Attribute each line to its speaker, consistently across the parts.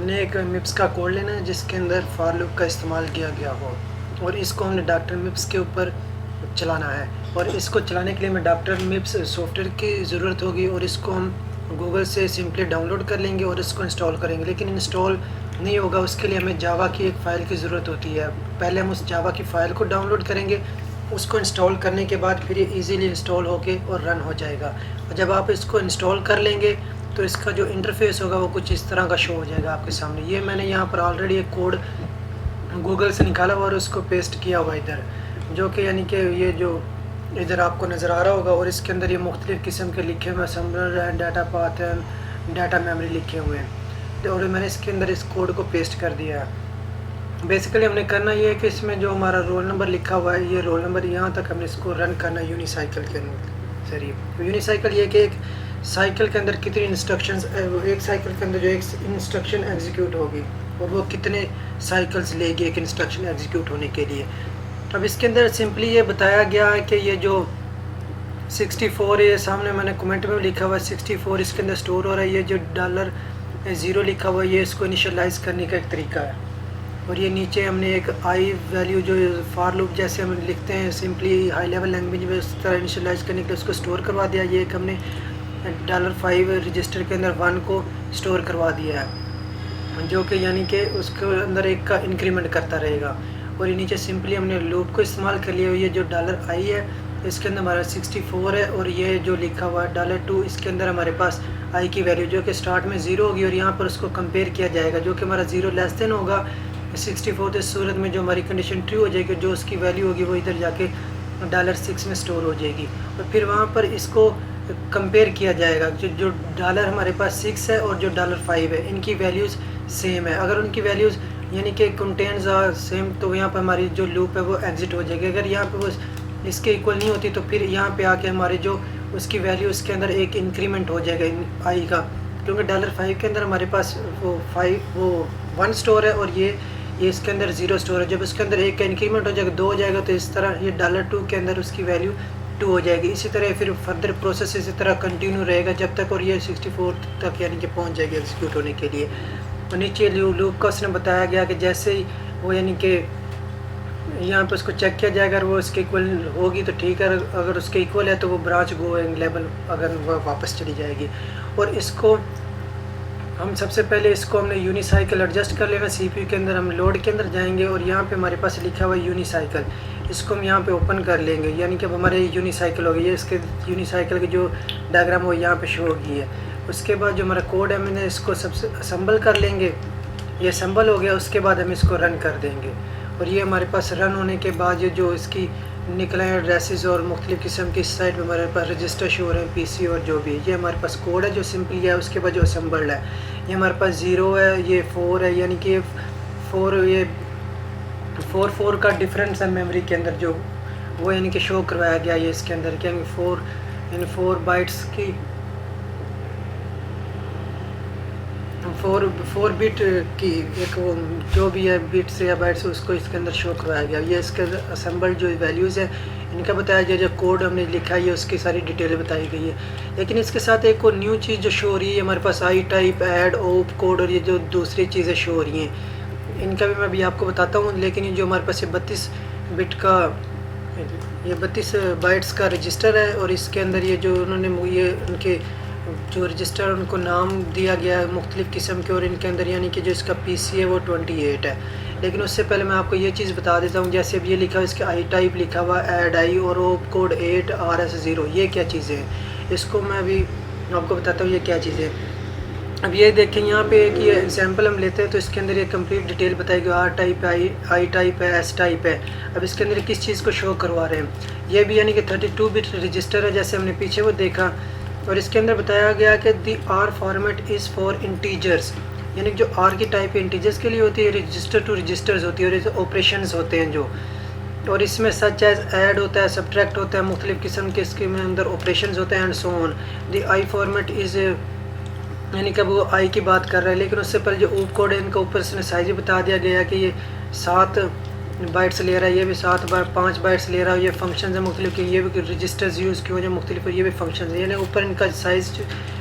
Speaker 1: हमने एक मिप्स का कोड लेना है जिसके अंदर फॉर लूप का इस्तेमाल किया गया हो, और इसको हमने डॉक्टर मिप्स के ऊपर चलाना है। और इसको चलाने के लिए हमें डॉक्टर मिप्स सॉफ्टवेयर की ज़रूरत होगी, और इसको हम गूगल से सिंपली डाउनलोड कर लेंगे और इसको इंस्टॉल करेंगे। लेकिन इंस्टॉल नहीं होगा, उसके लिए हमें जावा की एक फ़ाइल की ज़रूरत होती है। पहले हम उस जावा की फ़ाइल को डाउनलोड करेंगे, उसको इंस्टॉल करने के बाद फिर ये ईज़िली इंस्टॉल होके और रन हो जाएगा। और जब आप इसको इंस्टॉल कर लेंगे तो इसका जो इंटरफेस होगा वो कुछ इस तरह का शो हो जाएगा आपके सामने। ये मैंने यहाँ पर ऑलरेडी एक कोड गूगल से निकाला हुआ और उसको पेस्ट किया हुआ इधर, जो कि यानी कि ये जो इधर आपको नज़र आ रहा होगा, और इसके अंदर ये मुख्तलिफ़ किस्म के लिखे हुए असम्बलर हैं, डाटा पाथ हैं, डाटा मेमोरी लिखे हुए हैं। तो और मैंने इसके अंदर इस कोड को पेस्ट कर दिया है। बेसिकली हमने करना ये है कि इसमें जो हमारा रोल नंबर लिखा हुआ है, ये रोल नंबर यहाँ तक हमने इसको रन करना है यूनिसाइकिल के जरिए। यूनिसाइकिल ये कि एक साइकिल के अंदर कितनी इंस्ट्रक्शंस, एक साइकिल के अंदर जो एक इंस्ट्रक्शन एग्जीक्यूट होगी और वो कितने साइकिल्स लेगी एक इंस्ट्रक्शन एग्जीक्यूट होने के लिए। अब इसके अंदर सिंपली ये बताया गया है कि ये जो 64 ये सामने मैंने कमेंट में लिखा हुआ है 64 इसके अंदर स्टोर हो रहा है। ये जो $0 लिखा हुआ है ये इसको इनिशियलाइज़ करने का एक तरीका है। और ये नीचे हमने एक आई वैल्यू जो फॉर लूप जैसे हम लिखते हैं सिंपली हाई लेवल लैंग्वेज में, उस तरह इनिशियलाइज़ करने के लिए उसको स्टोर करवा दिया। ये एक हमने $5 रजिस्टर के अंदर 1 को स्टोर करवा दिया है, जो कि यानी कि उसके अंदर एक का इंक्रीमेंट करता रहेगा। और ये नीचे सिंपली हमने लूप को इस्तेमाल कर लिया। ये जो $i है इसके अंदर हमारा 64 है, और ये जो लिखा हुआ है $2 इसके अंदर हमारे पास i की वैल्यू जो कि स्टार्ट में 0 होगी, और यहाँ पर उसको कंपेयर किया जाएगा जो कि हमारा 0 लेस देन होगा 64। तो इस सूरत में जो हमारी कंडीशन ट्रू हो जाएगी, जो उसकी वैल्यू होगी वो इधर जाके $6 में स्टोर हो जाएगी। और फिर वहाँ पर इसको कंपेयर किया जाएगा जो डॉलर हमारे पास 6 है और जो $5 है, इनकी वैल्यूज़ सेम है। अगर उनकी वैल्यूज़ यानी कि कंटेंट्स आर सेम तो यहाँ पर हमारी जो लूप है वो एग्जिट हो जाएगी। अगर यहाँ पे वो इसके इक्वल नहीं होती तो फिर यहाँ पे आके हमारे जो उसकी वैल्यू उसके अंदर एक इंक्रीमेंट हो जाएगा आई का, क्योंकि $5 के अंदर हमारे पास वो 1 स्टोर है और ये इसके अंदर 0 स्टोर है। जब उसके अंदर एक का इंक्रीमेंट हो जाएगा 2 हो जाएगा, तो इस तरह ये $2 के अंदर उसकी वैल्यू 2 हो जाएगी। इसी तरह फिर फर्दर प्रोसेस इसी तरह कंटिन्यू रहेगा जब तक और ये 64 तक यानी कि पहुँच जाएगी एग्जीक्यूट होने के लिए। और नीचे लूप का उसने बताया गया कि जैसे ही वो यानी कि यहाँ पे उसको चेक किया जाएगा, अगर वो उसके इक्वल होगी तो ठीक है, अगर उसके इक्वल है तो वो ब्रांच गोइंग लेवल अगर वो वापस चली जाएगी। और इसको हम सबसे पहले इसको हमने यूनिसाइकिल एडजस्ट कर लेना। CPU के अंदर हम लोड के अंदर जाएंगे और यहाँ पे हमारे पास लिखा हुआ है यूनिसाइकिल, इसको हम यहाँ पे ओपन कर लेंगे, यानी कि अब हमारे यूनिसाइकिल हो गई है। इसके यूनिसाइकिल की जो डायग्राम वो यहाँ पे शो होगी है। उसके बाद जो हमारा कोड है मैंने इसको सबसे असम्बल कर लेंगे, ये असम्बल हो गया। उसके बाद हम इसको रन कर देंगे, और ये हमारे पास रन होने के बाद ये जो इसकी निकले हैं एड्रेसेस और मुख्तलिफ़ किस्म की इस साइड में हमारे पास रजिस्टर शो हो रहे हैं PC और जो भी, ये हमारे पास कोड है जो सिंपली है। उसके बाद जो असम्बल्ड है ये हमारे पास 0 है, ये 4 है, यानी कि 4 का डिफरेंस है मेमोरी के अंदर जो वो यानी कि शो करवाया गया। ये इसके अंदर क्या 4 बाइट्स की 4 बिट की एक वो जो भी है बिट्स या बाइट्स उसको इसके अंदर शो करवाया गया। ये इसके असम्बल्ड जो वैल्यूज़ हैं इनका बताया गया, जो कोड हमने लिखा है उसकी सारी डिटेल बताई गई है। लेकिन इसके साथ एक और न्यू चीज़ जो शो हो रही है हमारे पास I type add opcode, और ये जो दूसरी चीज़ें शो हो रही हैं इनका भी मैं अभी आपको बताता हूँ। लेकिन ये जो हमारे पास ये 32 बिट का ये 32 बाइट्स का रजिस्टर है, और इसके अंदर ये जो उन्होंने ये उनके जो रजिस्टर उनको नाम दिया गया है मुख्तलिफ़ किस्म के, और इनके अंदर यानी कि जो इसका PC है वो 28 है। लेकिन उससे पहले मैं आपको ये चीज़ बता देता हूँ, जैसे अब ये लिखा है इसके आई टाइप लिखा हुआ ऐड आई और ओप कोड 8 RS0, ये क्या चीज़ें हैं इसको मैं अभी आपको बताता हूँ ये क्या चीज़ें हैं। अब ये देखें यहाँ पे कि ये एग्जाम्पल हम लेते हैं तो इसके अंदर ये कंप्लीट डिटेल बताएगी, R टाइप है, आई टाइप है, S टाइप है। अब इसके अंदर किस चीज़ को शो करवा रहे हैं, ये भी यानी कि 32 बिट रजिस्टर है जैसे हमने पीछे वो देखा। और इसके अंदर बताया गया कि दी R format is for integers, यानी कि जो R की टाइप इंटीजर्स के लिए होती है, रजिस्टर टू रजिस्टर्स होती है, और इसे ऑपरेशंस होते हैं जो, और इसमें सच एज ऐड होता है, सब्ट्रैक्ट होता है, मुख्तलिफ़ किस्म के इसके में अंदर ऑपरेशंस होते हैं and so on. The I format is यानी कि वो आई की बात कर रहा है। लेकिन उससे पहले जो ओप कोड है इनका ऊपर से साइज बता दिया गया है कि ये 7 बाइट्स ले रहा है, ये भी 5 बाइट्स ले रहा है। ये फंक्शन है मुख्तलिफ की, ये भी रजिस्टर्स यूज़ की वजह मुख्तलिफ, ये भी फंक्शन है, यानी ऊपर इनका साइज़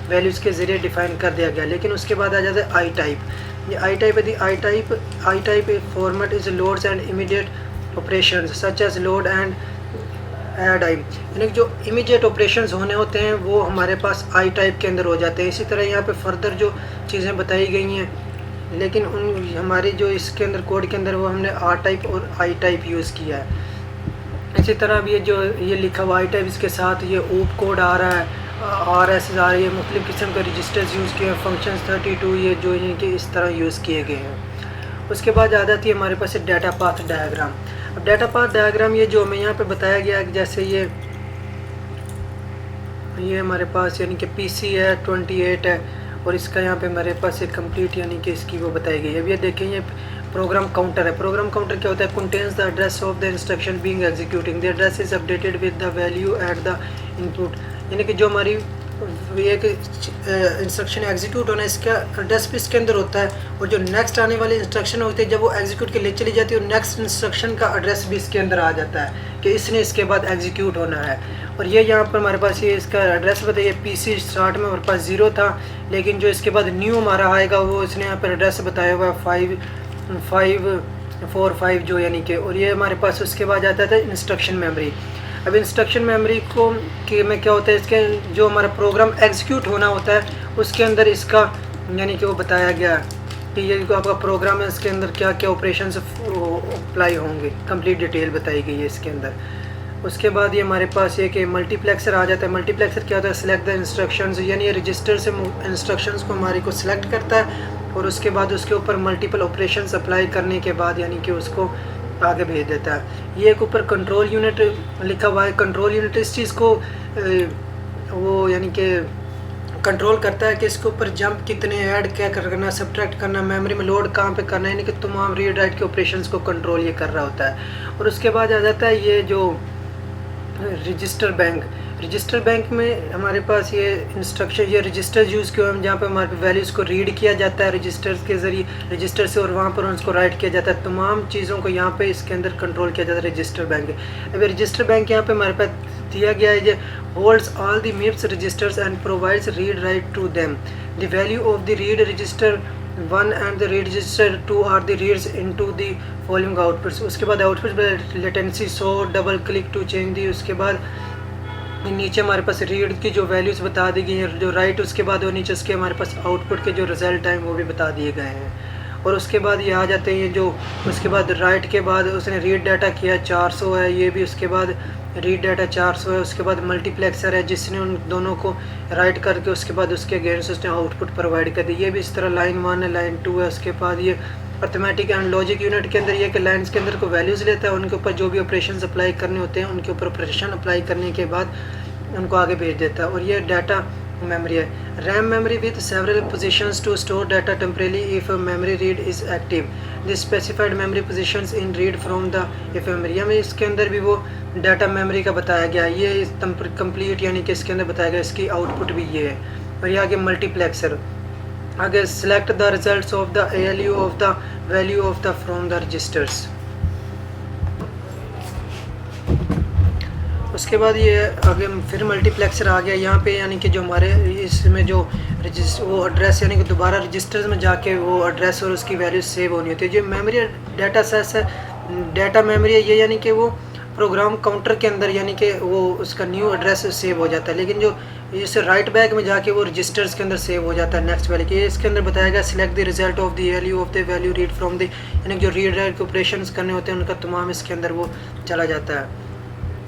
Speaker 1: वैल्यूज़ के ज़रिए डिफ़ाइन कर दिया गया। लेकिन उसके बाद आ जाता है आई टाइप। ये आई टाइप है, I type format is loads and immediate operation such as load and add I, यानी जो इमीडिएट ऑपरेशंस होने होते हैं वो हमारे पास आई टाइप के अंदर हो जाते हैं। इसी तरह यहाँ पे फर्दर जो चीज़ें बताई गई हैं, लेकिन उन हमारी जो इसके अंदर कोड के अंदर वो हमने आर टाइप और आई टाइप यूज़ किया है। इसी तरह अब ये जो ये लिखा हुआ आई टाइप, इसके साथ ये ऊप कोड आ रहा है, आर एस आ रही है, मुख्तलिफ़ किस्म के रजिस्टर्स यूज़ किए हैं, फंक्शन 32 ये जो इनके इस तरह यूज़ किए गए हैं। उसके बाद आ जाती है हमारे पास डाटा पाथ डायग्राम। अब डाटा पाथ डायग्राम ये जो हमें यहाँ पे बताया गया है, जैसे ये हमारे पास यानी कि पीसी है 28 है, और इसका यहाँ पे हमारे पास एक कंप्लीट यानी कि इसकी वो बताई गई है। अब ये देखें, ये प्रोग्राम काउंटर है। प्रोग्राम काउंटर क्या होता है? Contains the address of the instruction being executing, the address is updated with the value at the input, यानी कि जो हमारी एक इंस्ट्रक्शन एग्जीक्यूट होना है इसका एड्रेस भी इसके अंदर होता है, और जो नेक्स्ट आने वाली इंस्ट्रक्शन होती है जब वो एग्जीक्यूट के लिए चली जाती है, और नेक्स्ट इंस्ट्रक्शन का एड्रेस भी इसके अंदर आ जाता है कि इसने इसके बाद एग्जीक्यूट होना है। और ये यहाँ पर हमारे पास ये इसका एड्रेस बताइए, पीसी स्टार्ट में हमारे पास 0 था, लेकिन जो इसके बाद न्यू हमारा आएगा वो इसने यहाँ पर एड्रेस बताया हुआ है 5545 जो यानी कि, और ये हमारे पास उसके बाद आता था इंस्ट्रक्शन मेमोरी। अब इंस्ट्रक्शन मेमोरी को कि में क्या होता है, इसके जो हमारा प्रोग्राम एग्जीक्यूट होना होता है उसके अंदर इसका यानी कि वो बताया गया कि ये जो आपका प्रोग्राम है इसके अंदर क्या क्या ऑपरेशन अप्लाई होंगे, कंप्लीट डिटेल बताई गई है इसके अंदर। उसके बाद ये हमारे पास ये कि मल्टीप्लेक्सर आ जाता है। मल्टीप्लेक्सर क्या होता है? सिलेक्ट द इंस्ट्रक्शंस, यानी ये रजिस्टर से इंस्ट्रक्शंस को हमारे को सिलेक्ट करता है, और उसके बाद उसके ऊपर मल्टीपल ऑपरेशंस अप्लाई करने के बाद यानी कि उसको आगे भेज देता है। ये एक ऊपर कंट्रोल यूनिट लिखा हुआ है। कंट्रोल यूनिट इस चीज़ को वो यानी कि कंट्रोल करता है कि इसके ऊपर जंप कितने ऐड क्या करना, सब्ट्रैक्ट करना, मेमोरी में लोड कहाँ पे करना है, यानी कि तमाम रीड राइट के ऑपरेशंस को कंट्रोल ये कर रहा होता है। और उसके बाद आ जाता है ये जो रजिस्टर बैंक। रजिस्टर बैंक में हमारे पास ये इंस्ट्रक्शन, ये रजिस्टर यूज़ किए हम जहाँ पे हमारे पे वैल्यूज़ को रीड किया जाता है रजिस्टर्स के ज़रिए, रजिस्टर से, और वहाँ पर उसको राइट किया जाता है। तमाम चीज़ों को यहाँ पे इसके अंदर कंट्रोल किया जाता है रजिस्टर बैंक। अब रजिस्टर बैंक यहाँ पे हमारे पास दिया गया है, ये holds all the MIPS registers and provides read write to them. The value of the read register 1 and the read register 2 are the reads into the following outputs. उसके बाद output latency 100 double click to change the. उसके बाद नीचे हमारे पास read की जो values बता दी गई हैं, जो राइट उसके बाद और नीचे उसके हमारे पास आउटपुट के जो रिज़ल्ट हैं वो भी बता दिए गए हैं। और उसके बाद ये आ जाते हैं जो उसके बाद राइट के बाद उसने रीड डाटा किया 400 है, ये भी उसके बाद रीड डाटा 400 है। उसके बाद मल्टीप्लेक्सर है जिसने उन दोनों को राइट करके उसके बाद उसके अगेंस्ट उसने आउटपुट प्रोवाइड कर दी। ये भी इस तरह लाइन 1 है, लाइन 2 है। उसके बाद ये अर्थमेटिक एंड लॉजिक यूनिट के अंदर ये कि लाइन्स के अंदर को वैल्यूज़ लेता है, उनके ऊपर जो भी ऑपरेशन अप्लाई करने होते हैं उनके ऊपर ऑपरेशन अप्लाई करने के बाद उनको आगे भेज देता है। और ये डाटा मेमोरी है। RAM memory with several positions to store data temporarily if memory read is active. This specified memory positions in read from the if memory. हमें इसके अंदर भी वो डाटा मेमोरी का बताया गया है। ये कंप्लीट यानी कि इसके अंदर बताया गया, इसकी आउटपुट भी ये है। और ये आगे मल्टीप्लेक्सर, आगे select the results of the ALU of the value of the from the registers. उसके बाद ये आगे फिर मल्टीप्लेक्सर आ गया यहाँ पे, यानी कि जो हमारे इसमें जो वो एड्रेस यानी कि दोबारा रजिस्टर्स में जाके वो एड्रेस और उसकी वैल्यू सेव होनी होती है। जो मेमोरी डाटा सेस है, डाटा मेमोरी है ये, यानी कि वो प्रोग्राम काउंटर के अंदर यानी कि वो उसका न्यू एड्रेस सेव हो जाता है। लेकिन जो इस राइट बैक में जाके वो रजिस्टर्स के अंदर सेव हो जाता है नेक्स्ट वैल्यू के। इसके अंदर बताया गया select the result of the ALU of the value read from the, यानी जो रीड राइट ऑपरेशन करने होते हैं उनका तमाम इसके अंदर वो चला जाता है।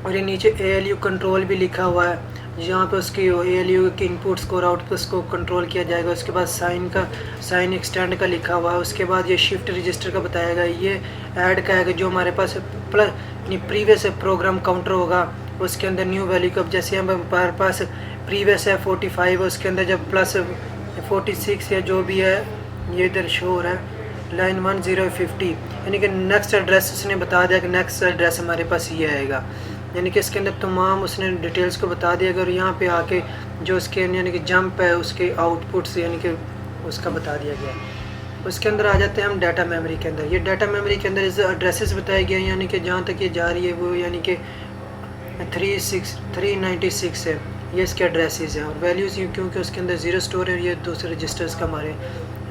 Speaker 1: और ये नीचे ALU कंट्रोल भी लिखा हुआ है, जहाँ पे उसकी ALU के इनपुट्स को और आउटपुट्स को कंट्रोल किया जाएगा। उसके बाद साइन एक्सटेंड का लिखा हुआ है। उसके बाद ये शिफ्ट रजिस्टर का बताया गया, ये ऐड का है जो हमारे पास प्लस प्रीवियस प्रोग्राम काउंटर होगा उसके अंदर न्यू वैल्यू का, जैसे हमारे पास प्रीवियस है 45 उसके अंदर जब प्लस 46 या जो भी है ये इधर शो हो रहा है लाइन 1050, यानी कि नेक्स्ट एड्रेस उसने बता दिया कि नेक्स्ट एड्रेस हमारे पास ये आएगा। यानी कि इसके अंदर तमाम उसने डिटेल्स को बता दिया। अगर यहाँ पे आके जो उसके यानी कि जंप है उसके आउटपुट्स यानी कि उसका बता दिया गया। उसके अंदर आ जाते हैं हम डाटा मेमोरी के अंदर। ये डाटा मेमोरी के अंदर इस एड्रेसेस बताए गए हैं, यानी कि जहाँ तक ये जा रही है वो यानी कि 396 है, ये इसके एड्रेसेस हैं। और वैल्यूज़ क्योंकि उसके अंदर ज़ीरो स्टोर है, ये दूसरे रजिस्टर्स का हमारे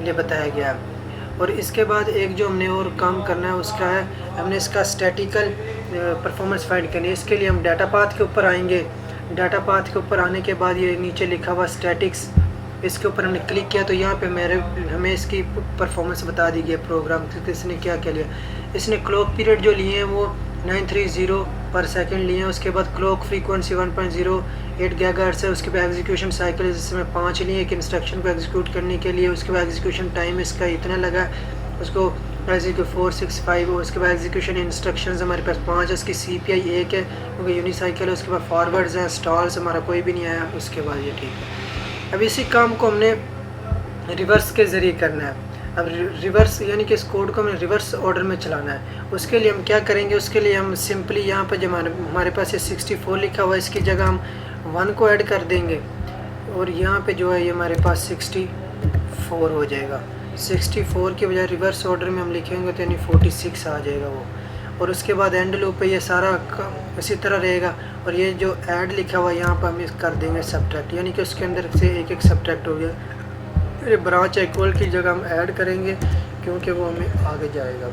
Speaker 1: लिए बताया गया है। और इसके बाद एक जो हमने और काम करना है उसका है, हमने इसका स्टैटिकल परफॉर्मेंस फाइंड करनी है। इसके लिए हम डाटा पाथ के ऊपर आएंगे। डाटा पाथ के ऊपर आने के बाद ये नीचे लिखा हुआ स्टैटिक्स, इसके ऊपर हमने क्लिक किया तो यहाँ पे हमें इसकी परफॉर्मेंस बता दी गई है प्रोग्राम कि इसने क्या क्या लिया। इसने क्लॉक पीरियड जो लिए हैं वो 930 पर सेकंड लिए हैं। उसके बाद क्लॉक फ्रीक्वेंसी 1.08 गीगाहर्ट्ज़ है। उसके बाद एग्जीक्यूशन साइकिल इसमें 5 लिए एक इंस्ट्रक्शन को एग्जीक्यूट करने के लिए। उसके बाद एग्जीक्यूशन टाइम इसका इतना लगा, उसको एग्जीक्यूट 465। और उसके बाद एग्जीक्यूशन इंस्ट्रक्शंस हमारे पास 5 है। उसकी CPI 1 है क्योंकि यूनिसाइकिल है। उसके बाद फॉरवर्ड्स हैं, स्टॉल्स हमारा कोई भी नहीं आया। उसके बाद ये ठीक है। अब इसी काम को हमने रिवर्स के ज़रिए करना है। अब रिवर्स यानी कि इस कोड को हमें रिवर्स ऑर्डर में चलाना है। उसके लिए हम क्या करेंगे, उसके लिए हम सिंपली यहाँ पर जब हमारे पास ये 64 लिखा हुआ है, इसकी जगह हम 1 को ऐड कर देंगे और यहाँ पे जो है ये हमारे पास 64 हो जाएगा। 64 के बजाय रिवर्स ऑर्डर में हम लिखेंगे तो यानी 46 आ जाएगा वो। और उसके बाद एंड लूप पे ये सारा इसी तरह रहेगा। और ये जो ऐड लिखा हुआ है यहाँ पर हम कर देंगे सब्ट्रैक्ट, यानी कि उसके अंदर से एक एक सब्ट्रैक्ट हो गया। फिर ब्रांच इक्वल की जगह हम ऐड करेंगे क्योंकि वो हमें आगे जाएगा।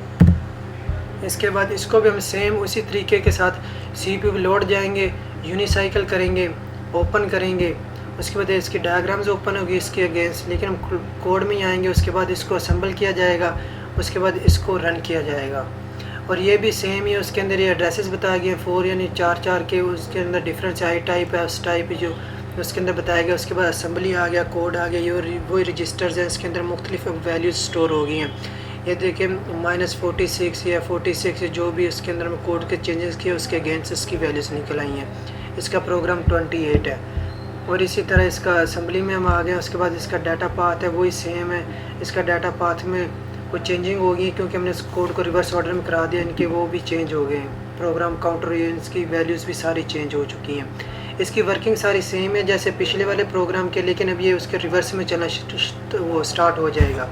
Speaker 1: इसके बाद इसको भी हम सेम उसी तरीके के साथ CPU पे लोड जाएंगे, यूनिसाइकिल करेंगे, ओपन करेंगे। उसके बाद इसकी डायग्राम्स ओपन होगी इसके अगेंस्ट, लेकिन हम कोड में ही आएंगे। उसके बाद इसको असेंबल किया जाएगा, उसके बाद इसको रन किया जाएगा। और ये भी सेम ही उसके अंदर ये एड्रेसेस बताए गए 4 यानी 4 के। उसके अंदर डिफरेंस आई टाइप है, उस टाइप जो उसके अंदर बताया गया। उसके बाद असेंबली आ गया, कोड आ गया, ये वही रजिस्टर्स हैं। इसके अंदर मुख्तलिफ वैल्यूज़ स्टोर हो गई हैं। ये देखिए -46 या 46 जो भी इसके अंदर में कोड के चेंजेस किए उसके अगेंस्ट इसकी वैल्यूज़ निकल आई हैं। इसका प्रोग्राम 28 है। और इसी तरह इसका असेंबली में हम आ गए। उसके बाद इसका डाटा पाथ है वही सेम है। इसका डाटा पाथ में कुछ चेंजिंग होगी क्योंकि हमने इस कोड को रिवर्स ऑर्डर में करा दिया, इनके वो भी चेंज हो गए हैं। प्रोग्राम काउंटर इसकी वैल्यूज़ भी सारी चेंज हो चुकी हैं। इसकी वर्किंग सारी सेम है जैसे पिछले वाले प्रोग्राम के, लेकिन अब ये उसके रिवर्स में चलना वो स्टार्ट हो जाएगा।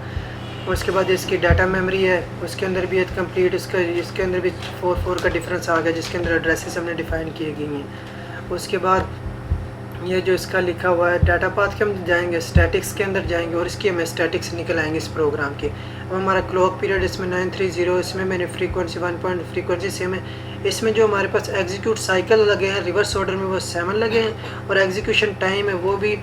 Speaker 1: उसके बाद इसकी डाटा मेमोरी है, उसके अंदर भी कंप्लीट इसके अंदर भी 4 का डिफरेंस आ गया जिसके अंदर एड्रेसेस हमने डिफ़ाइन किए गई हैं। उसके बाद ये जो इसका लिखा हुआ है डाटा पाथ के हम जाएंगे, स्टैटिक्स के अंदर जाएंगे और इसकी हमें स्टैटिक्स निकल आएंगे इस प्रोग्राम के। अब हमारा क्लॉक पीरियड इसमें 930, इसमें मैंने फ्रीक्वेंसी 1 सेम है। इसमें जो हमारे पास एग्जीक्यूट साइकिल लगे हैं रिवर्स ऑर्डर में वो 7 लगे हैं और एग्जीक्यूशन टाइम है वो भी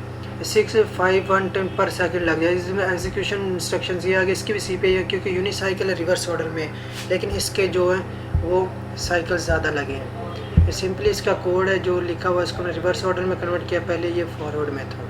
Speaker 1: 651 पर सेकंड लग जाए। इसमें एग्जीक्यूशन इंस्ट्रक्शंस ये आगे इसकी भी CPI है क्योंकि यूनिसाइकिल है रिवर्स ऑर्डर में, लेकिन इसके जो है वो साइकिल ज़्यादा लगे हैं। ये सिंपली इसका कोड है जो लिखा हुआ है, इसको रिवर्स ऑर्डर में कन्वर्ट किया, पहले ये फॉरवर्ड में था।